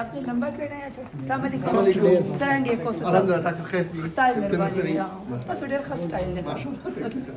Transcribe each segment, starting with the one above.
آپ نے لمبا کرنا ہے السلام علیکم سرنگے کو بس ډېر ښه سټایل دی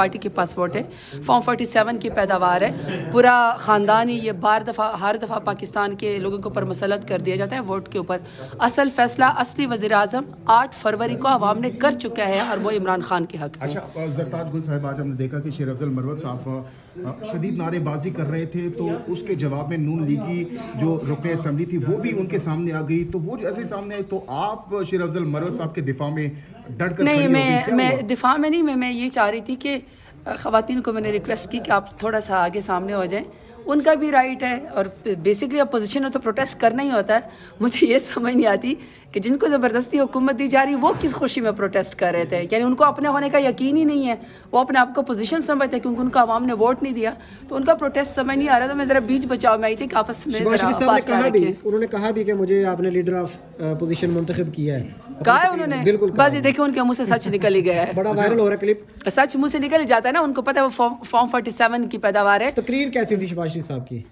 پارٹی کے پاسپورٹ ہے، فارم 47 کی پیداوار ہے، پورا خاندان ہی یہ ہر دفعہ پاکستان کے لوگوں کے اوپر مسلط کر دیا جاتا ہے ووٹ کے اوپر. اصل فیصلہ اصلی وزیر اعظم 8 فروری کو عوام نے کر چکا ہے اور وہ عمران خان کے حق ہے. اچھا زرتاج گل صاحب، آج ہم نے دیکھا کہ شیر افضل مروت صاحب شدید نعرے بازی کر رہے تھے تو اس کے جواب میں نون لیگی جو رکن اسمبلی تھی وہ بھی ان کے سامنے آ گئی، تو وہ جیسے سامنے آئی تو آپ شیر افضل مروت صاحب کے دفاع میں ڈٹ کر نہیں میں دفاع میں نہیں، میں یہ چاہ رہی تھی کہ خواتین کو میں نے ریکویسٹ کی کہ آپ تھوڑا سا آگے سامنے ہو جائیں، ان کا بھی رائٹ ہے اور بیسکلی اپوزیشن میں تو پروٹیسٹ کرنا ہی ہوتا ہے. مجھے یہ سمجھ نہیں آتی کہ جن کو زبردستی حکومت دی جا رہی وہ کس خوشی میں پروٹیسٹ کر رہے تھے، یعنی ان کو اپنے ہونے کا یقین ہی نہیں ہے، وہ اپنے آپ کو پوزیشن سمجھتے ہیں کیونکہ ان کو عوام نے ووٹ نہیں دیا تو ان کا پروٹیسٹ سمجھ نہیں آ رہا. تو میں ذرا بیچ بچاؤ میں آئی تھی کہ آپس میں انہوں نے کہا بھی کہ مجھے آپ نے لیڈر آف پوزیشن منتخب کیا ہے، کہا ہے انہوں نے بالکل. بس یہ دیکھیں ان کے منہ سے سچ نکل ہی گیا ہے، بڑا وائرل ہو رہا ہے کلپ، سچ منہ سے نکل ہی جاتا ہے نا، ان کو پتہ ہے وہ فارم 47 کی پیداوار ہے. تقریر کیسی تھی شہباز شریف صاحب کی؟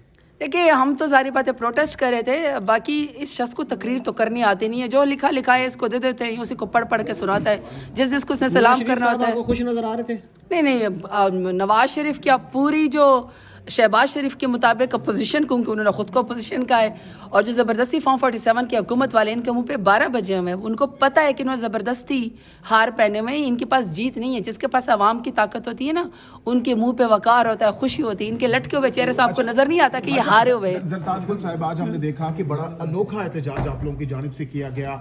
دیکھیے ہم تو ظاہر بات ہے پروٹیسٹ کر رہے تھے، باقی اس شخص کو تقریر تو کرنی آتی نہیں ہے، جو لکھا ہے اس کو دے دیتے ہیں، اسی کو پڑھ کے سناتا ہے جس کو اس نے سلام کرنا ہوتا ہے. وہ خوش نظر آ رہے تھے؟ نہیں نواز شریف کی اب پوری جو شہباز شریف کے مطابق اپوزیشن کیونکہ انہوں نے خود کو اپوزیشن کا ہے اور جو زبردستی فارم 47 کی حکومت والے ان کے منہ پہ 12 بجے ہوئے، ان کو پتہ ہے کہ انہوں نے زبردستی ہار پہنے میں، ان کے پاس جیت نہیں ہے. جس کے پاس عوام کی طاقت ہوتی ہے نا ان کے منہ پہ وقار ہوتا ہے، خوشی ہوتی ہے. ان کے لٹکے ہوئے چہرے سے آپ کو نظر نہیں آتا کہ یہ ہارے ہوئے. زرتاج گل صاحب، آج ہم نے دیکھا کہ بڑا انوکھا احتجاج آپ لوگوں کی جانب سے کیا گیا،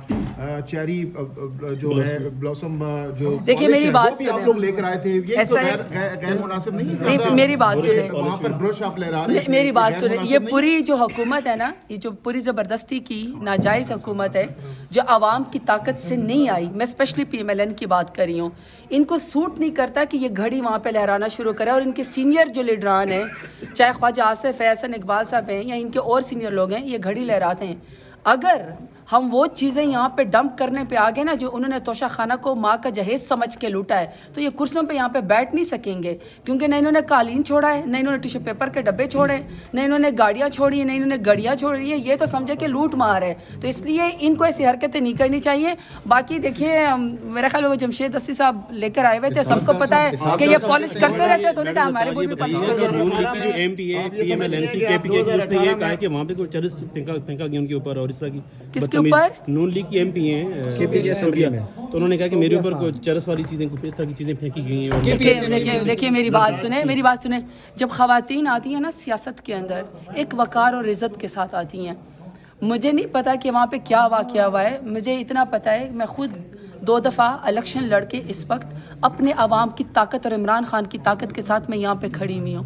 چیری جو ہے بلاسم جو دیکھیے میری بات سنیں، آپ لوگ لے کر آئے تھے، یہ تو غیر مناسب نہیں ہے. میری بات سنیں، وہاں پر برش آپ لہرا رہے تھے، میری بات سنیں. یہ پوری جو حکومت ہے نا، یہ جو پوری زبردستی کی ناجائز حکومت ہے جو عوام کی طاقت سے نہیں آئی، میں especially P M L N کی بات کر رہی ہوں، ان کو سوٹ نہیں کرتا کہ یہ گھڑی وہاں پہ لہرانا شروع کرے. اور ان کے سینئر جو لیڈران ہیں، چاہے خواجہ آصف ہے، احسن اقبال صاحب ہیں یا ان کے اور سینئر لوگ ہیں، یہ گھڑی لہراتے ہیں. اگر ہم وہ چیزیں یہاں پہ ڈمپ کرنے پہ آگے نا جو انہوں نے توشہ خانہ کو ماں کا جہیز سمجھ کے لوٹا ہے، تو یہ کرسیوں پہ یہاں پہ بیٹھ نہیں سکیں گے، کیونکہ نہ انہوں نے قالین چھوڑا ہے، نہ انہوں نے ٹیشو پیپر کے ڈبے چھوڑے، نہ انہوں نے گاڑیاں چھوڑی ہیں، نہ انہوں نے گڑیاں چھوڑی ہیں. یہ تو سمجھے کہ لوٹ مار ہے، تو اس لیے ان کو ایسی حرکتیں نہیں کرنی چاہیے. باقی دیکھیے میرے خیال میں وہ جمشید دستی صاحب لے کر آئے ہوئے تھے، سب کو پتہ ہے کہ یہ پالش کرتے رہتے ہیں، تو انہوں نے کہا ہمارے ووٹ بھی پالش کر جو ایم پی ہے پی ایم ایل این کی اس نے یہ کہا کہ وہاں پہ کوئی چرس پھینکا گیا ان کے اوپر، اور اس طرح کی کس کے اوپر نون لیگ کی ایم پی ہیں تو انہوں نے کہا کہ میرے اوپر کوئی چرس والی چیزیں اس طرح کی چیزیں پھینکی گئی ہیں. دیکھیے میری بات سنیں. جب خواتین آتی ہیں نا سیاست کے اندر ایک وقار اور عزت کے ساتھ آتی ہیں. مجھے نہیں پتا کہ وہاں پہ کیا واقعہ ہوا ہے، مجھے اتنا پتا ہے میں خود 2 دفعہ الیکشن لڑ کے اس وقت اپنے عوام کی طاقت اور عمران خان کی طاقت کے ساتھ میں یہاں پہ کھڑی ہوئی ہوں.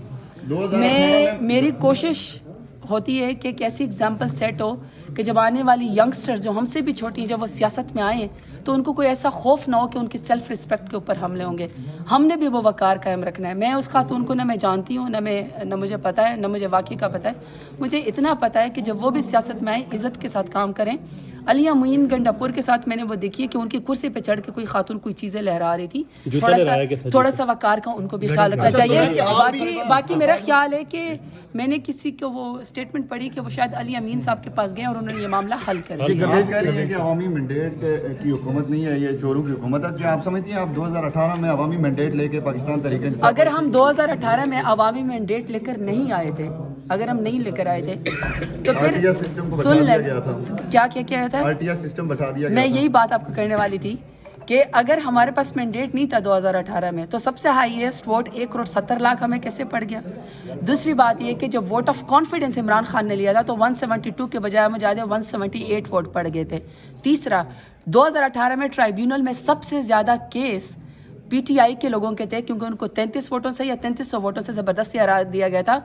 میری کوشش ہوتی ہے کہ ایک ایسی اگزامپل سیٹ ہو کہ جب آنے والی ینگسٹر جو ہم سے بھی چھوٹی ہیں جب وہ سیاست میں آئیں تو ان کو کوئی ایسا خوف نہ ہو کہ ان کی سیلف رسپیکٹ کے اوپر حملے ہوں گے. ہم نے بھی وہ وقار قائم رکھنا ہے. میں اس خاتون کو نہ میں جانتی ہوں، نہ مجھے پتہ ہے، نہ مجھے واقعی کا پتہ ہے. مجھے اتنا پتہ ہے کہ جب وہ بھی سیاست میں آئیں عزت کے ساتھ کام کریں. علیہ معین گنڈاپور کے ساتھ میں نے وہ دیکھی ہے کہ ان کی کرسی پہ چڑھ کے کوئی خاتون کوئی چیزیں لہرا رہی تھی، تھوڑا سا وقار کا ان کو بھی خیال رکھنا چاہیے. باقی میرا خیال ہے کہ میں نے کسی کو وہ اسٹیٹمنٹ پڑھی کہ وہ شاید علی امین صاحب کے پاس گئے اور انہوں نے یہ معاملہ حل کر دیا. گردش کہہ رہی ہے کہ عوامی مینڈیٹ کی حکومت نہیں ہے، یہ چوروں کی حکومت ہے. کیا آپ سمجھتی ہیں آپ 2018 میں عوامی مینڈیٹ لے کے پاکستان تحریک انصاف، اگر ہم 2018 میں عوامی مینڈیٹ لے کر نہیں آئے تھے، اگر ہم نہیں لے کر آئے تھے تو پھر سن لیں کیا کیا تھا RTI سسٹم بٹھا دیا گیا. میں یہی بات آپ کو کرنے والی تھی کہ اگر ہمارے پاس مینڈیٹ نہیں تھا 2018 میں تو سب سے ہائیسٹ ووٹ 1,70,00,000 ہمیں کیسے پڑ گیا. دوسری بات یہ کہ جب vote of confidence Imran Khan نے لیا تھا تو 172 کے بجائے مجھے 178 ووٹ پڑ گئے تھے. تیسرا 2018 میں ٹرائیبیونل میں سب سے زیادہ کیس پی ٹی آئی کے لوگوں کے تھے کیونکہ ان کو 33 ووٹوں سے یا 3300 ووٹوں سے زبردستی ہرا دیا گیا تھا.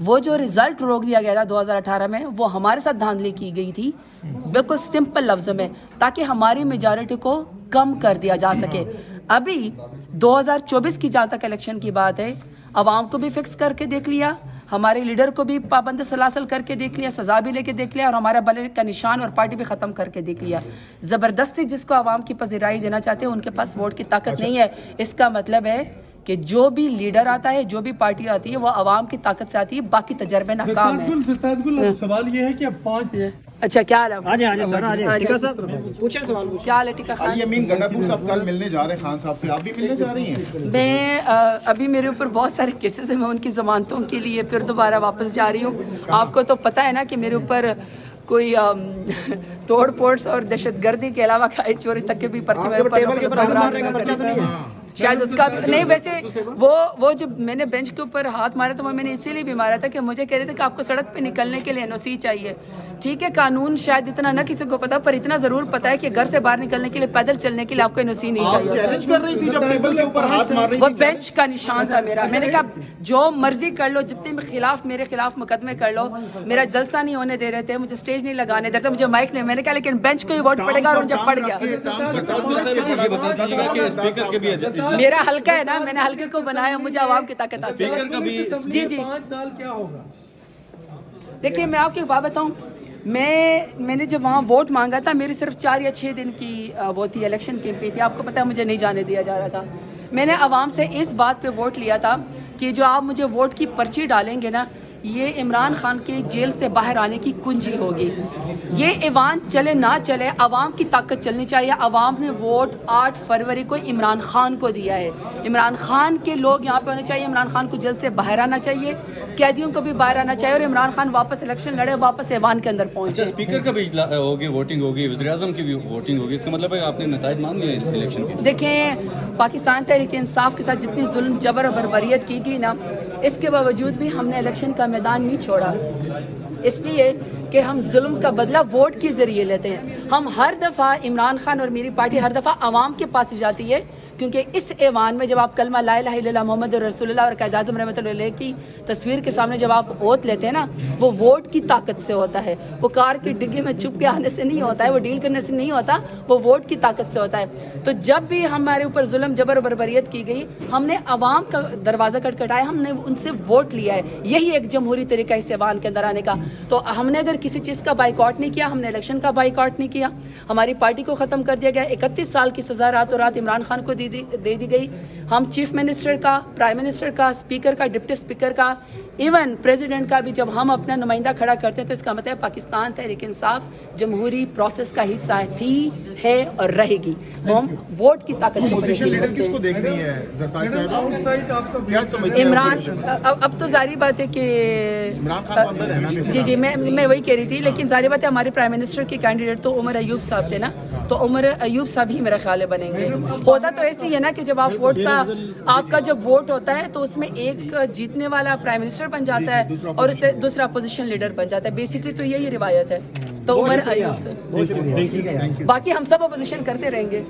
وہ جو رزلٹ روک دیا گیا تھا 2018 میں وہ ہمارے ساتھ دھاندلی کی گئی تھی، بالکل سمپل لفظوں میں، تاکہ ہماری میجارٹی کو کم کر دیا جا سکے. ابھی 2024 کی جہاں تک الیکشن کی بات ہے، عوام کو بھی فکس کر کے دیکھ لیا، ہمارے لیڈر کو بھی پابند سلاسل کر کے دیکھ لیا, سزا بھی لے کے دیکھ لیا, اور ہمارا بلے کا نشان اور پارٹی بھی ختم کر کے دیکھ لیا. زبردستی جس کو عوام کی پذیرائی دینا چاہتے ہیں ان کے پاس ووٹ کی طاقت نہیں ہے. اس کا مطلب ہے کہ جو بھی لیڈر آتا ہے, جو بھی پارٹی آتی ہے, وہ عوام کی طاقت سے آتی ہے, باقی تجربے ناکام ہے. سوال یہ ہے کہ اب 5 اچھا کیا حال ہے؟ پوچھیں سوال. کیا حال ہے ٹیکا خان؟ علی امین گنڈاپور صاحب کل ملنے جا رہے ہیں خان صاحب سے, آپ بھی ملنے جا رہی ہیں؟ میں ابھی میرے اوپر بہت سارے کیسز ہیں, میں ان کی ضمانتوں کے لیے پھر دوبارہ واپس جا رہی ہوں. آپ کو تو پتہ ہے نا کہ میرے اوپر کوئی توڑ پھوڑ اور دہشت گردی کے علاوہ کھائی چوری تک کے بھی پرچے میرے اوپر شاید اس کا نہیں. ویسے وہ جو میں نے بینچ کے اوپر ہاتھ مارا تھا وہ میں نے اسی لیے بھی مارا تھا کہ مجھے کہہ رہے تھے کہ آپ کو سڑک پہ نکلنے کے لیے NOC چاہیے. ٹھیک ہے, قانون شاید اتنا نہ کسی کو پتا, پر اتنا ضرور پتا ہے کہ گھر سے باہر نکلنے کے لیے, پیدل چلنے کے لیے آپ کو NOC نہیں چاہیے. چیلنج کر رہی تھی جب ٹیبل کے اوپر ہاتھ مار رہی وہ بینچ کا نشان تھا میرا. میں نے کہا جو مرضی کر لو, جتنے بھی خلاف میرے خلاف مقدمے کر لو, میرا جلسہ نہیں ہونے دے رہے تھے, مجھے اسٹیج نہیں لگانے دے رہے تھے, مجھے مائک نہیں. میں نے کہا لیکن بینچ کو ہی ووٹ پڑے گا, اور مجھے پڑ گیا. میرا حلقہ ہے نا, میں نے حلقے کو بنایا, مجھے عوام کی طاقت حاصل ہے. جی 5 سال کیا ہوگا؟ دیکھیے میں آپ کو ایک بات بتاؤں, میں نے جب وہاں ووٹ مانگا تھا, میری صرف 4 یا 6 دن کی وہ تھی, الیکشن کیمپین تھی. آپ کو پتہ ہے مجھے نہیں جانے دیا جا رہا تھا. میں نے عوام سے اس بات پہ ووٹ لیا تھا کہ جو آپ مجھے ووٹ کی پرچی ڈالیں گے نا, یہ عمران خان کے جیل سے باہر آنے کی کنجی ہوگی. یہ ایوان چلے نہ چلے, عوام کی طاقت چلنی چاہیے. عوام نے ووٹ 8 فروری کو عمران خان کو دیا ہے. عمران خان کے لوگ یہاں پہ ہونے چاہیے, عمران خان کو جیل سے باہر آنا چاہیے, قیدیوں کو بھی باہر آنا چاہیے, اور عمران خان واپس الیکشن لڑے, واپس ایوان کے اندر پہنچے. اسپیکر کا بھی ہوگی ووٹنگ ہوگی, وزیر اعظم کی بھی ووٹنگ ہوگی, اس کا مطلب ہے آپ نے نتائج مان لیے الیکشن کے. دیکھیں پاکستان تحریک انصاف کے ساتھ جتنی ظلم جبر اور بربریت کی گئی نا, اس کے باوجود بھی ہم نے الیکشن کا میدان نہیں چھوڑا, اس لیے کہ ہم ظلم کا بدلہ ووٹ کے ذریعے لیتے ہیں. ہم ہر دفعہ, عمران خان اور میری پارٹی ہر دفعہ عوام کے پاس جاتی ہے, کیونکہ اس ایوان میں جب آپ کلمہ لا الہ الا اللہ محمد رسول اللہ اور قائد اعظم رحمۃ اللہ علیہ کی تصویر کے سامنے جب آپ اوت لیتے ہیں نا, وہ ووٹ کی طاقت سے ہوتا ہے. وہ کار کی ڈگی میں چھپ کے آنے سے نہیں ہوتا ہے, وہ ڈیل کرنے سے نہیں ہوتا, وہ ووٹ کی طاقت سے ہوتا ہے. تو جب بھی ہمارے اوپر ظلم جبر و بربریت کی گئی, ہم نے عوام کا دروازہ کھٹکھٹایا, ہم نے ان سے ووٹ لیا ہے. یہی ایک جمہوری طریقہ اس ایوان کے اندر آنے کا. تو ہم نے اگر کسی چیز کا بائیکاٹ نہیں کیا, ہم نے الیکشن کا بائیکاٹ نہیں کیا. ہماری پارٹی کو ختم کر دیا گیا. 31 سال کی سزا راتوں رات عمران خان کو دے دی گئی. ہم چیف منسٹر کا, پرائم منسٹر کا, اسپیکر کا, ڈپٹی اسپیکر کا, ایون پریزیڈنٹ کا بھی جب ہم اپنا نمائندہ کھڑا کرتے ہیں, تو اس کا مطلب پاکستان تحریک انصاف جمہوری پروسیس کا حصہ تھی, ہے اور رہے گی. ہم ووٹ کی طاقت اپوزیشن لیڈر کس کو دیکھ رہی ہے زرتاج صاحب؟ کیا سمجھتے ہیں عمران, اب تو ظاہری بات ہے کہ عمران خان کو اندر رہنا بھی جی میں وہی کہہ رہی تھی, لیکن ظاہری بات ہے ہمارے پرائم منسٹر کے کینڈیڈیٹ تو عمر ایوب صاحب تھے نا, تو عمر ایوب صاحب ہی میرا خیال ہے بنیں گے. ہوتا تو ایسے ہی ہے نا کہ جب آپ ووٹ کا, آپ کا جب ووٹ ہوتا ہے تو اس میں ایک جیتنے والا پرائم منسٹر بن جاتا ہے اور اس سے دوسرا اپوزیشن لیڈر بن جاتا ہے. بیسکلی تو یہی روایت ہے. تو عمر ایوب سے, باقی ہم سب اپوزیشن کرتے رہیں گے.